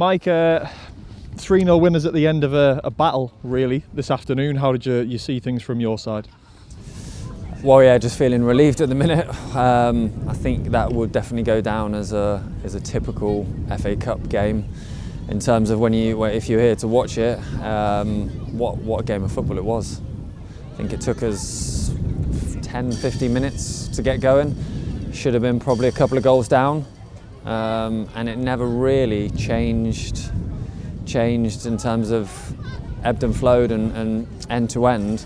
Mike, 3-0 winners at the end of a battle, really, this afternoon. How did you see things from your side? Well, yeah, just feeling relieved at the minute. I think that would definitely go down as a typical FA Cup game in terms of if you're here to watch it, what a game of football it was. I think it took us 10-15 minutes to get going. Should have been probably a couple of goals down, and it never really changed in terms of ebbed and flowed and end to end.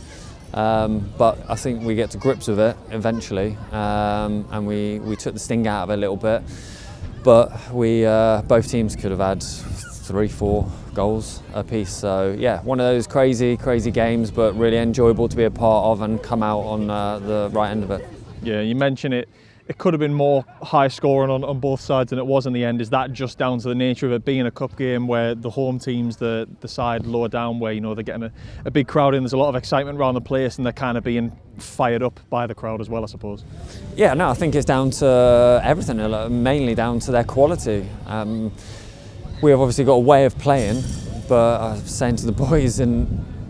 But I think we get to grips with it eventually, and we took the sting out of it a little bit. But both teams could have had 3-4 goals apiece. So yeah, one of those crazy games, but really enjoyable to be a part of and come out on the right end of it. Yeah, you mentioned it. It could have been more high scoring on both sides than it was in the end. Is that just down to the nature of it being a cup game where the home team's the side lower down, where they're getting a big crowd in, there's a lot of excitement around the place and they're kind of being fired up by the crowd as well, I suppose? Yeah, no, I think it's down to everything, mainly down to their quality. We have obviously got a way of playing, but I was saying to the boys,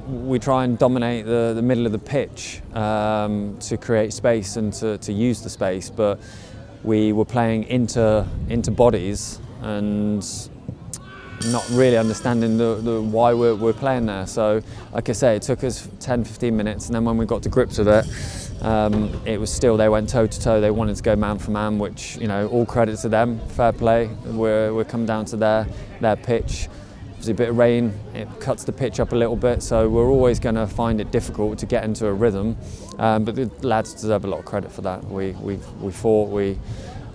we try and dominate the middle of the pitch to create space and to use the space, but we were playing into bodies and not really understanding the why we're playing there. So like I say, it took us 10-15 minutes, and then when we got to grips with it, it was still, they went toe to toe. They wanted to go man for man, which, all credit to them, fair play. We're coming down to their pitch. There's a bit of rain, it cuts the pitch up a little bit, so we're always going to find it difficult to get into a rhythm. But the lads deserve a lot of credit for that. We fought, we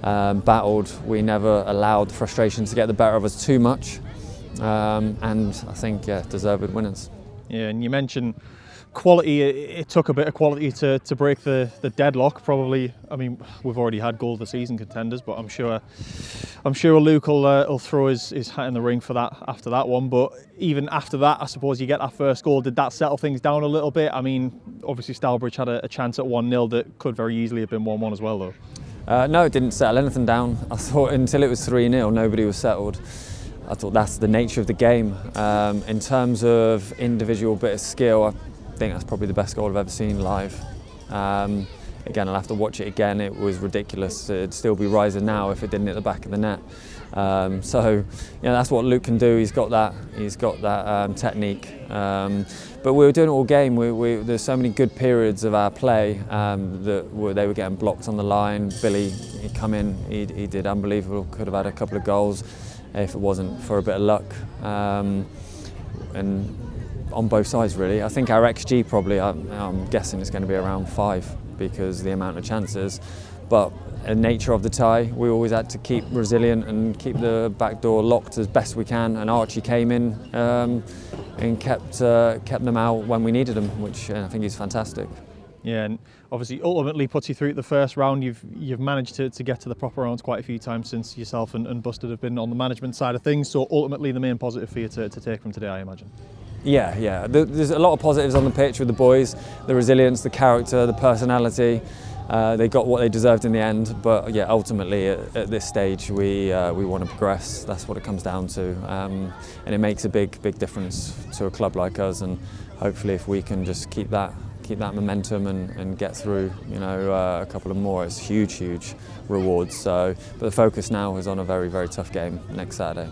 battled, we never allowed frustration to get the better of us too much, and I think, deserved winners. Yeah, and you mentioned quality. It took a bit of quality to break the deadlock. Probably, we've already had goal of the season contenders, but I'm sure Luke will throw his hat in the ring for that after that one. But even after that, I suppose you get that first goal. Did that settle things down a little bit? Obviously Stourbridge had a chance at 1-0 that could very easily have been 1-1 as well, though. No, it didn't settle anything down. I thought until it was 3-0, nobody was settled. I thought that's the nature of the game. In terms of individual bit of skill, I think that's probably the best goal I've ever seen live. Again, I'll have to watch it again. It was ridiculous. It'd still be rising now if it didn't hit the back of the net. So that's what Luke can do. He's got that technique. But we were doing it all game. There's so many good periods of our play that they were getting blocked on the line. Billy, he'd come in. He did unbelievable. Could have had a couple of goals if it wasn't for a bit of luck. And on both sides, really. I think our XG probably, I'm guessing it's going to be around 5 because of the amount of chances. But the nature of the tie, we always had to keep resilient and keep the back door locked as best we can. And Archie came in and kept them out when we needed them, which I think is fantastic. Yeah, and obviously ultimately puts you through the first round. You've managed to get to the proper rounds quite a few times since yourself and Busted have been on the management side of things. So ultimately the main positive for you to take from today, I imagine. Yeah. There's a lot of positives on the pitch with the boys. The resilience, the character, the personality. They got what they deserved in the end. But yeah, ultimately at this stage we want to progress. That's what it comes down to, and it makes a big difference to a club like us. And hopefully, if we can just keep that momentum and get through, a couple of more, it's huge rewards. So, but the focus now is on a very tough game next Saturday.